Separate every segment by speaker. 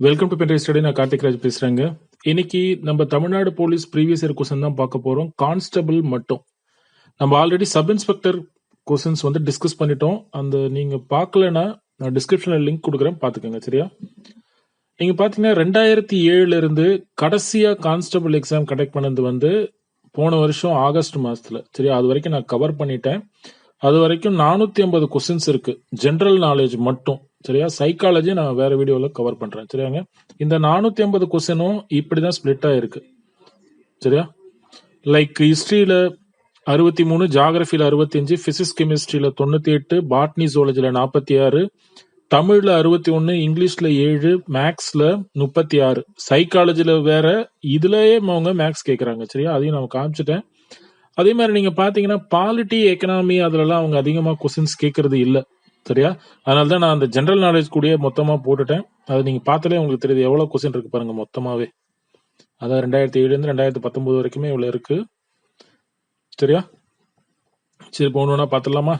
Speaker 1: Welcome to பென்ட்ரை study. நான் கார்த்திக் ராஜ் பேசுறேங்க. இன்னைக்கு நம்ம Tamil Nadu police previous year question தான் பார்க்க போறோம். கான்ஸ்டபிள் மட்டும். நம்ம ஆல்ரெடி சப் இன்ஸ்பெக்டர் கொஸ்டின்ஸ் வந்து டிஸ்கஸ் பண்ணிட்டோம். அந்த நீங்க பார்க்கலன்னா நான் டிஸ்கிரிப்ஷன்ல லிங்க் கொடுக்குறேன், பார்த்துக்கோங்க. சரியா? நீங்க பாத்தீங்கன்னா 2007 இருந்து கடைசியா கான்ஸ்டபிள் எக்ஸாம் கண்டக்ட் பண்ணது வந்து போன வருஷம் ஆகஸ்ட் மாசத்துல. சரியா? அது வரைக்கும் நான் கவர் பண்ணிட்டேன். அது வரைக்கும் 450 கொஸ்டின்ஸ் இருக்கு, ஜெனரல் நாலேஜ் மட்டும். சரியா? சைக்காலஜி நான் வேற வீடியோல கவர் பண்றேன். சரியாங்க? இந்த 450 கொஸ்டினும் இப்படிதான் ஸ்பிளிட் ஆயிருக்கு. சரியா? லைக் ஹிஸ்டரியில 63, ஜியாகிரபில 65, பிசிக்ஸ் கெமிஸ்ட்ரியில 98, பாட்னி ஜுவாலஜில 46, தமிழ்ல 61, இங்கிலீஷ்ல 7, மேக்ஸ்ல 36, சைக்காலஜில வேற. இதுலயே அவங்க மேக்ஸ் கேட்கறாங்க. சரியா? அதையும் நான் காமிச்சிட்டேன். அதே மாதிரி நீங்க பாத்தீங்கன்னா பாலிட்டி, எக்கனாமி அதுலலாம் அவங்க அதிகமா கொஸ்டின்ஸ் கேட்கறது இல்ல. சரியா? அதனாலதான் நான் அந்த ஜெனரல் நாலேஜ் கூட மொத்தமா போட்டுட்டேன். அது நீங்க பார்த்தாலே உங்களுக்கு தெரியுது எவ்வளவு கொஸ்டின் இருக்கு பாருங்க மொத்தமாவே. அதான் 2007 இருந்து 2019 வரைக்குமே இவ்வளவு இருக்கு. சரியா? சரி, இப்போ ஒண்ணு ஒண்ணா பாத்துடலாமா?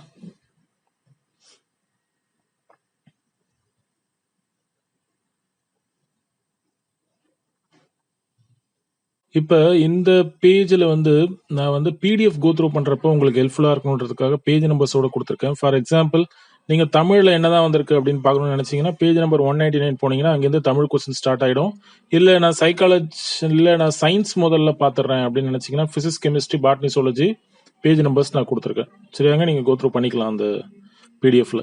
Speaker 1: இப்ப இந்த பேஜ்ல வந்து நான் வந்து பிடிஎஃப் கோ த்ரூ பண்றப்ப உங்களுக்கு ஹெல்ப்ஃபுல்லா இருக்கணுன்றதுக்காக பேஜ் நம்பர்ஸோட கொடுத்துருக்கேன். ஃபார் எக்ஸாம்பிள், நீங்க தமிழ்ல என்னதான் வந்திருக்கு அப்படின்னு பார்க்கணும்னு நினைச்சீங்கன்னா பேஜ் நம்பர் 199 போனீங்கன்னா அங்கிருந்து தமிழ் கொஸ்டின் ஸ்டார்ட் ஆயிடும். இல்ல நான் சைக்காலஜி, இல்ல நான் சயின்ஸ் முதல்ல பாத்துறேன் அப்படின்னு நினைச்சீங்கன்னா physics chemistry botany zoology page numbers நான் கொடுத்துருக்கேன். சரியாங்க? நீங்க கோ த்ரூ பண்ணிக்கலாம் அந்த பிடிஎஃப்ல.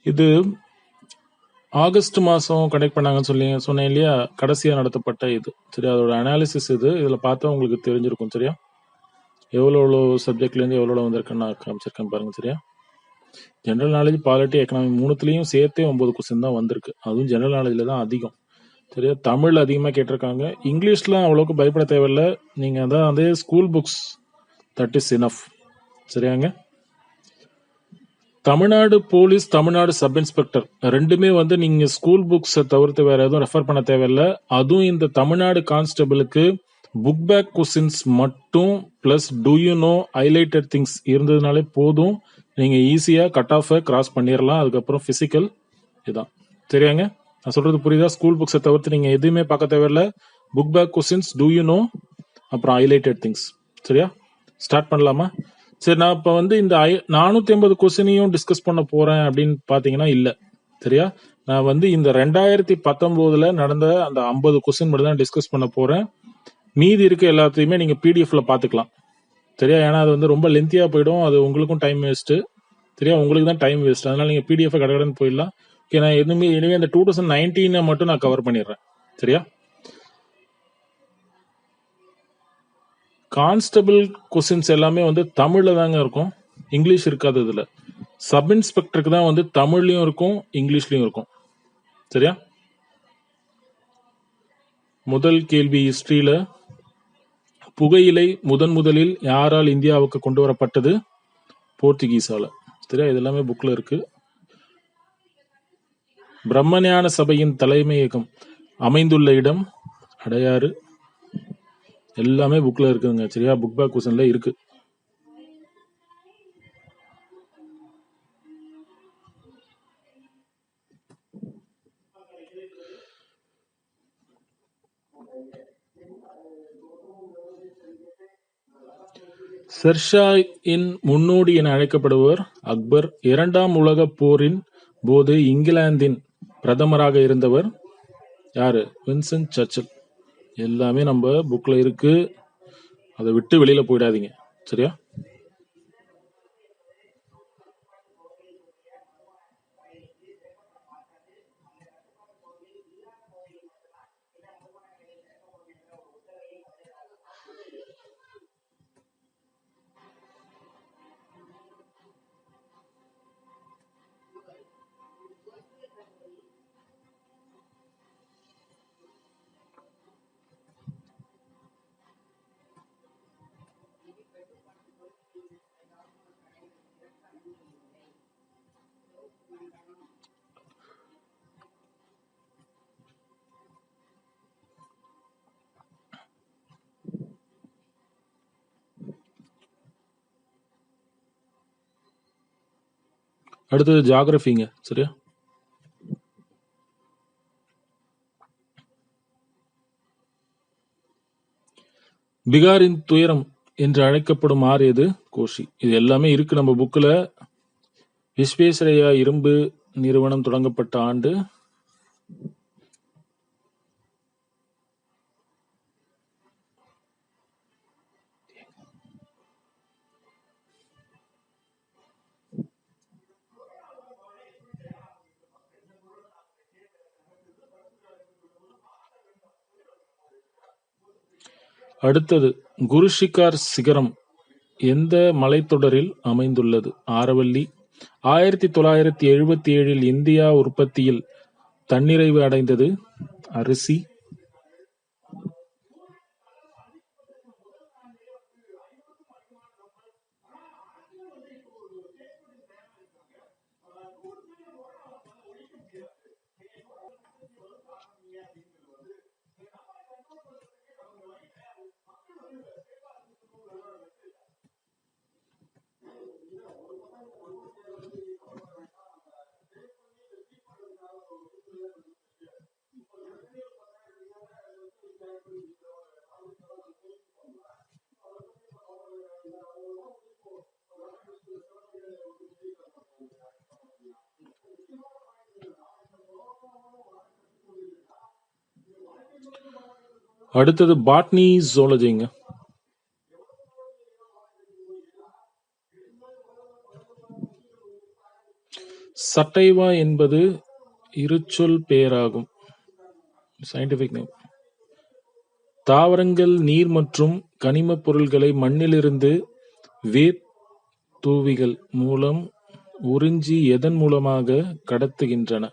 Speaker 1: இது ஆகஸ்ட் மாசம் கனெக்ட் பண்ணாங்கன்னு சொல்லி சொன்னேன் இல்லையா, கடைசியா நடத்தப்பட்ட இது. சரி, அதோட அனாலிசிஸ் இது. இதுல பார்த்தா உங்களுக்கு தெரிஞ்சிருக்கும். சரியா? எவ்வளோ சப்ஜெக்ட்ல இருந்து எவ்வளோ வந்திருக்குன்னு நான் காமிச்சிருக்கேன் பாருங்க. சரியா? ஜெனரல் நாலேஜ், பாலிட்டி, எக்கனாமி மூணுத்துலயும் சேர்த்தே 9 கொஸ்டின் தான் வந்திருக்கு. அதுவும் ஜெனரல் நாலேஜ்ல தான் அதிகம். சரியா? தமிழ் அதிகமா கேட்டிருக்காங்க. இங்கிலீஷ்லாம் அவ்வளோக்கு பயப்பட தேவையில்ல. நீங்க அதான் அதே school books, that is enough. சரியாங்க? Tamil Nadu police, Tamil Nadu sub inspector ரெண்டுமே வந்து நீங்க ஸ்கூல் புக்ஸை தவிர்த்து வேற எதுவும் ரெஃபர் பண்ண தேவையில்ல. அதுவும் இந்த தமிழ்நாடு கான்ஸ்டபிளுக்கு புக் பேக் கொஸ்டின்ஸ் மட்டும் plus two you know highlighted things இருந்ததுனாலே போதும். நீங்க ஈஸியா கட் ஆஃப் கிராஸ் பண்ணிடலாம். அதுக்கப்புறம் பிசிக்கல் இதான். சரியாங்க? நான் சொல்றது புரியுதா? ஸ்கூல் புக்ஸை தவிர்த்து நீங்க எதுவுமே பார்க்க தேவையில்ல. Book back questions, do you know, அப்புறம் ஹைலைட்டட் திங்ஸ். சரியா? ஸ்டார்ட் பண்ணலாமா? சரி, நான் இப்ப வந்து இந்த 450 கொஸ்டினையும் டிஸ்கஸ் பண்ண போறேன் அப்படின்னு பாத்தீங்கன்னா இல்ல. சரியா? நான் வந்து இந்த 2019 நடந்த அந்த 50 கொஸ்டின் மட்டும் தான் டிஸ்கஸ் பண்ண போறேன். மீதி இருக்க எல்லாத்தையுமே நீங்க பிடிஎஃப்ல பாத்துக்கலாம். சரியா? ஏன்னா அது வந்து ரொம்ப லென்த்தியா போயிடும். அது உங்களுக்கும் டைம் வேஸ்ட். சரியா? உங்களுக்கு தான் டைம் வேஸ்ட். அதனால நீங்க பிடிஎஃப் கடகடன்னு போயிடலாம். ஓகே, நான் எதுவுமே இந்த 2019 மட்டும் நான் கவர் பண்ணிடுறேன். சரியா? கான்ஸ்டபிள் கொஸ்டின்ஸ் எல்லாமே வந்து தமிழ்ல தாங்க இருக்கும், இங்கிலீஷ் இருக்காது. இதுல சப் இன்ஸ்பெக்டருக்கு தான் வந்து தமிழ்லயும் இருக்கும், இங்கிலீஷ்லயும் இருக்கும். சரியா? முதல் கேள்வி, ஹிஸ்டரியில புகையிலை முதலில் யாரால் இந்தியாவுக்கு கொண்டு வரப்பட்டது? போர்த்துகீஸால. சரியா? இது எல்லாமே புக்ல இருக்கு. பிரம்மஞான சபையின் தலைமையகம் அமைந்துள்ள இடம் அடையாறு. எல்லாமே புக்ல இருக்குதுங்க. சரியா? புக் பேக் கொஸ்டின்ல இருக்கு. ஷெர்ஷா இன் முன்னோடி என அழைக்கப்படுபவர் அக்பர். இரண்டாம் உலக போரின் போது இங்கிலாந்தின் பிரதமராக இருந்தவர் யாரு? வின்சன் சர்ச்சில். எல்லாமே நம்ம புக்ல இருக்கு. அதை விட்டு வெளியில போயிடாதீங்க. சரியா? அடுத்தது ஜியாகிரபிங்க. சரியா? பீகாரின் துயரம் என்று அழைக்கப்படும் ஆறு எது? கோஷி. இது எல்லாமே இருக்கு நம்ம புக்ல. விஸ்வேஸ்வரய்யா இரும்பு நிறுவனம் தொடங்கப்பட்ட ஆண்டு அடுத்தது குருஷிகார் சிகரம் எந்த மலைத்தொடரில் அமைந்துள்ளது? ஆரவல்லி. 1977 இந்தியா உற்பத்தியில் தன்னிறைவு அடைந்தது? அரிசி. அடுத்தது பாட்னி ஜூலஜிங்க. சட்டைவா என்பது இருச்சொல் பெயராகும். Scientific name. தாவரங்கள் நீர் மற்றும் கனிமப் பொருள்களை மண்ணிலிருந்து வேர் தூவிகள் மூலம் உறிஞ்சி எதன் மூலமாக கடத்துகின்றன?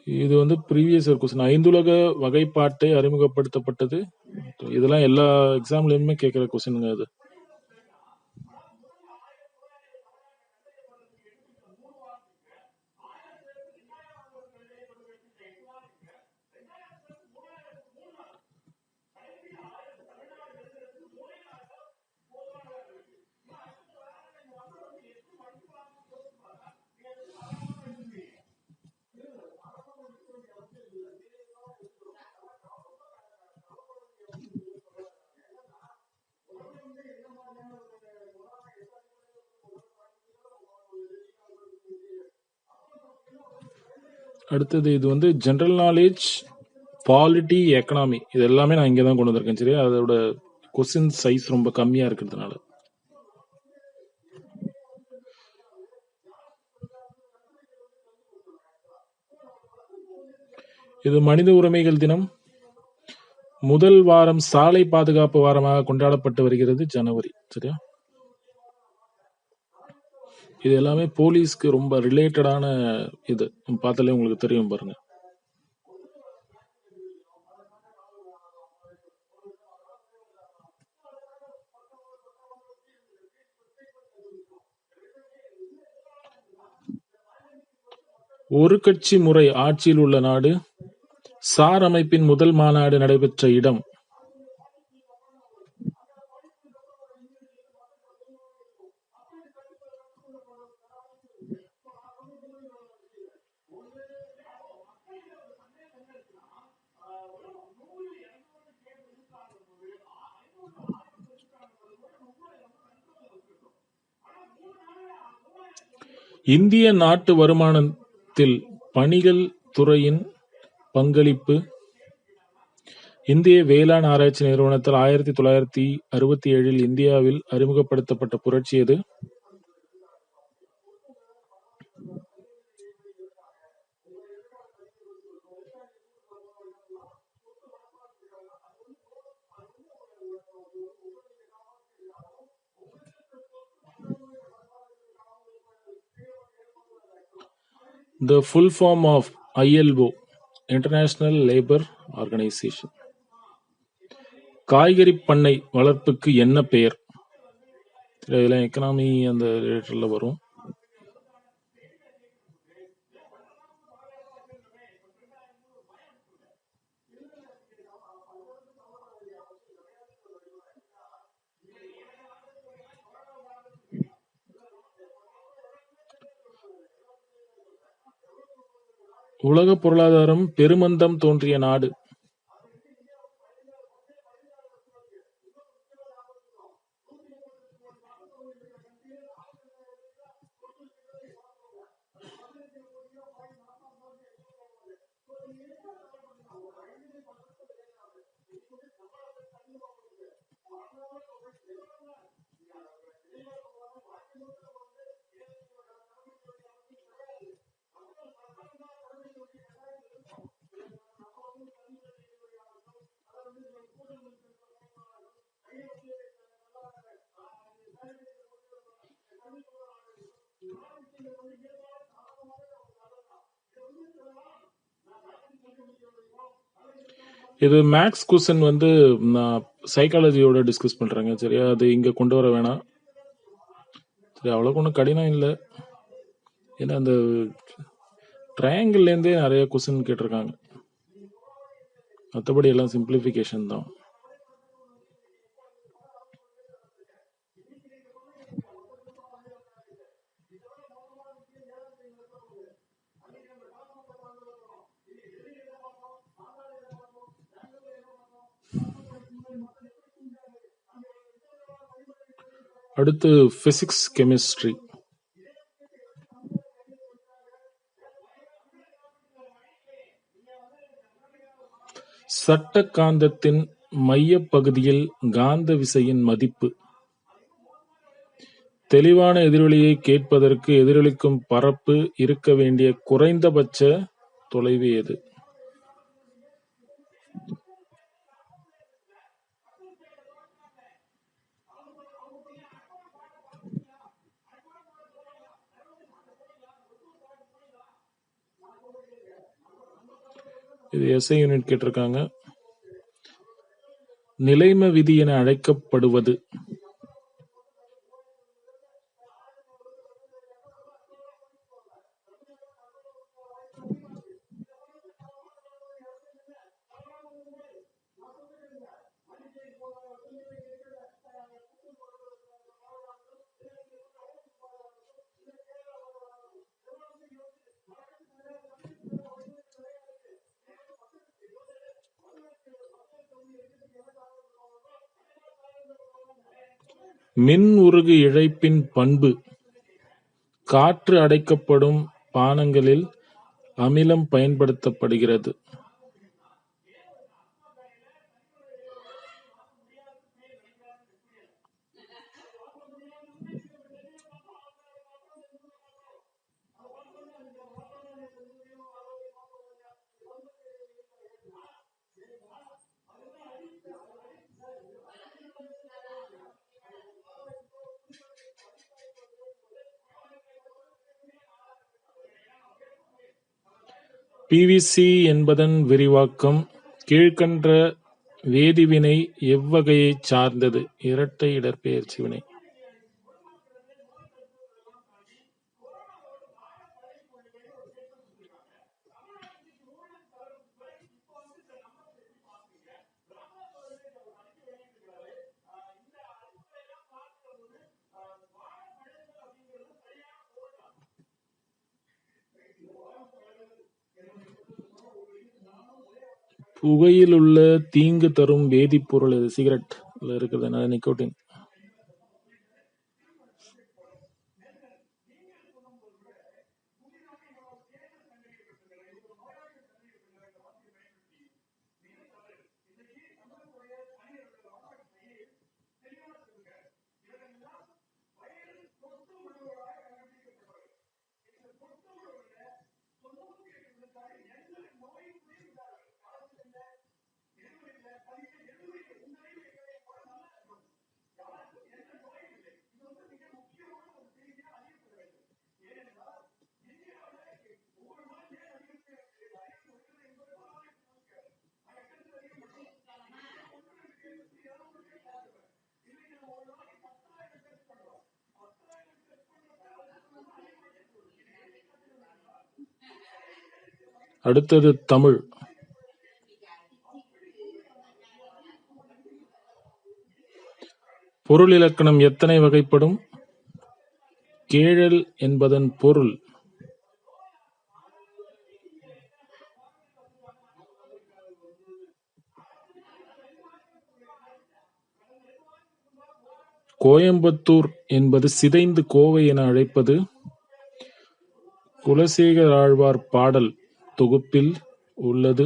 Speaker 1: இது ப்ரீவியஸ் இயர் கொஸ்டின். ஐந்துலக வகைப்பாட்டை அறிமுகப்படுத்தப்பட்டது. இதெல்லாம் எல்லா எக்ஸாம்லயுமே கேட்கிற கொஸ்டினுங்க அது. அடுத்தது இது ஜெனரல் நாலேஜ், பாலிட்டி, எக்கனாமி. இது எல்லாமே நான் இங்கே தான் கொண்டு வந்திருக்கேன். சரியா? அதோட கொஸ்டின் சைஸ் ரொம்ப கம்மியா இருக்கிறதுனால. இது மனித உரிமைகள் தினம். முதல் வாரம் சாலை பாதுகாப்பு வாரமாக கொண்டாடப்பட்டு வருகிறது ஜனவரி. சரியா? இது எல்லாமே போலீஸ்க்கு ரொம்ப ரிலேட்டடான இது. பார்த்தாலே உங்களுக்கு தெரியும் பாருங்க. ஒரு கட்சி முறை ஆட்சியில் உள்ள நாடு. சார் அமைப்பின் முதல் மாநாடு நடைபெற்ற இடம். இந்திய நாட்டு வருமானத்தில் பணிகள் துறையின் பங்களிப்பு. இந்திய வேளாண் ஆராய்ச்சி நிறுவனத்தால் 1967 இந்தியாவில் அறிமுகப்படுத்தப்பட்ட புரட்சி எது? The full form of ILO, International Labour Organization. காய்கறி பண்ணை வளர்ப்புக்கு என்ன பெயர்? இதெல்லாம் எக்கனாமி அந்த ரிலேட்டட்ல வரும். உலக பொருளாதாரம் பெருமந்தம் தோன்றிய நாடு. இது மேக்ஸ் கொஸ்டின் வந்து நான் சைக்காலஜியோட டிஸ்கஸ் பண்றேங்க. சரியா, அது இங்க கொண்டு வர வேணாம். சரி, அவ்வளோக்கு ஒன்றும் கடினம் இல்லை. ஏன்னா அந்த ட்ரையாங்கிள்லேருந்தே நிறைய கொஸ்டின் கேட்டிருக்காங்க. மற்றபடி எல்லாம் சிம்பிளிஃபிகேஷன் தான். அடுத்து பிசிக்ஸ் கெமிஸ்ட்ரி. சட்ட காந்தத்தின் மைய பகுதியில் காந்த விசையின் மதிப்பு. தெளிவான எதிரொலியை கேட்பதற்கு எதிரொலிக்கும் பரப்பு இருக்க வேண்டிய குறைந்தபட்ச தொலைவு எது? இது எஸ்ஐ யூனிட் கேட்டிருக்காங்க. நிலைம விதி என அழைக்கப்படுவது. மின் உருகு இழைப்பின் பண்பு. காற்று அடைக்கப்படும் பானங்களில் அமிலம் பயன்படுத்தப்படுகிறது. பிவிசி என்பதன் விரிவாக்கம். கீழ்க்கண்ட வேதிவினை எவ்வகையைச் சார்ந்தது? இரட்டை இடப்பெயர்ச்சி வினை. புகையில் உள்ள தீங்கு தரும் வேதிப்பொருள் எது? சிகரெட் இருக்கிறது நிக்கோட்டின். அடுத்தது தமிழ். பொருள் இலக்கணம் எத்தனை வகைப்படும்? கேழல் என்பதன் பொருள். கோயம்புத்தூர் என்பது சிதைந்து கோவை என அழைப்பது குலசேகராழ்வார் பாடல் தொகுப்பில் உள்ளது.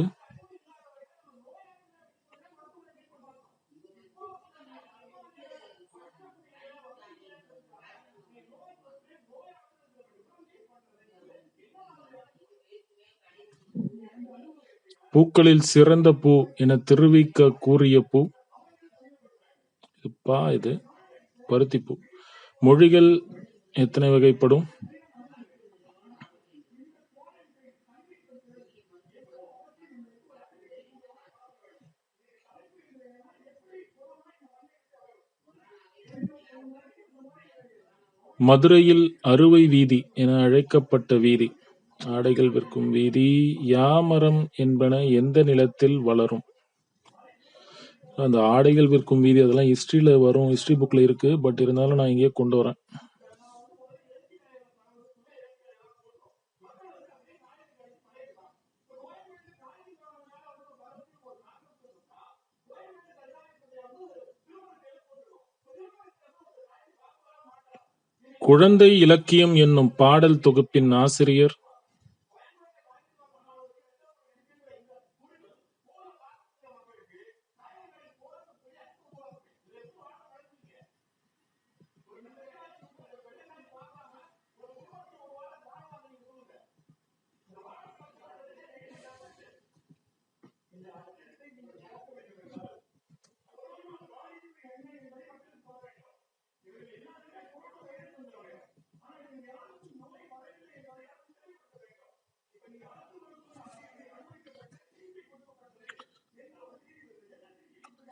Speaker 1: பூக்களில் சிறந்த பூ என திருவிக்க கூறிய பூ இது பருத்திப்பூ. மொழிகள் எத்தனை வகைப்படும்? மதுரையில் அறுவை வீதி என அழைக்கப்பட்ட வீதி, ஆடைகள் விற்கும் வீதி, யாமரம் என்பன எந்த நிலத்தில் வளரும்? அந்த ஆடைகள் விற்கும் வீதி அதெல்லாம் ஹிஸ்டரியில வரும், ஹிஸ்டரி புக்ல இருக்கு. பட் இருந்தாலும் நான் இங்கே கொண்டு வரேன். குழந்தை இலக்கியம் என்னும் பாடல் தொகுப்பின் ஆசிரியர்?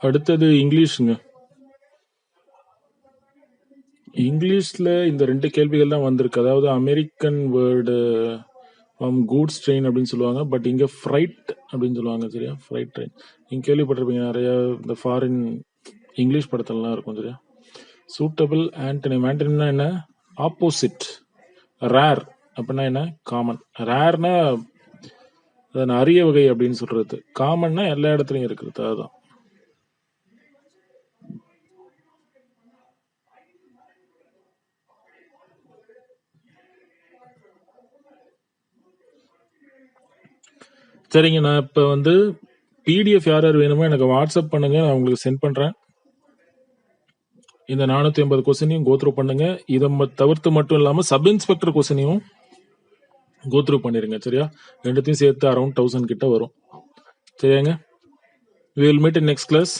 Speaker 1: அடுத்தது இங்கிலீஷுங்க. இங்கிலீஷ்ல இந்த 2 கேள்விகள் தான் வந்திருக்கு. அதாவது அமெரிக்கன் வேர்டு கூட்ஸ் ட்ரெயின் அப்படின்னு சொல்லுவாங்க. பட் இங்க ஃப்ரைட் அப்படின்னு சொல்லுவாங்க. சரியா? ஃப்ரைட் ட்ரெயின் நீங்க கேள்விப்பட்டிருப்பீங்க, நிறைய இந்த ஃபாரின் இங்கிலீஷ் படத்துலலாம் இருக்கும். சரியா? Suitable antonym. ஆன்டனிம்னா என்ன? ஆப்போசிட். ரேர் அப்படின்னா என்ன? காமன். ரேர்னா அரிய வகை அப்படின்னு சொல்றது. காமன்னா எல்லா இடத்துலயும் இருக்கிறது. அதுதான். சரிங்க, நான் இப்ப பிடிஎஃப் யார் யார் வேணுமோ எனக்கு வாட்ஸ்அப் பண்ணுங்க, நான் உங்களுக்கு சென்ட் பண்றேன். இந்த 450 கொஸ்டினையும் கோத்ரூ பண்ணுங்க. இதை தவிர்த்து மட்டும் இல்லாம சப் இன்ஸ்பெக்டர் கொஸ்டினையும் கோத்ரூ பண்ணிருங்க. சரியா? ரெண்டுத்தையும் சேர்த்து அரௌண்ட் 1000 கிட்ட வரும். சரியாங்க? We will meet in next class.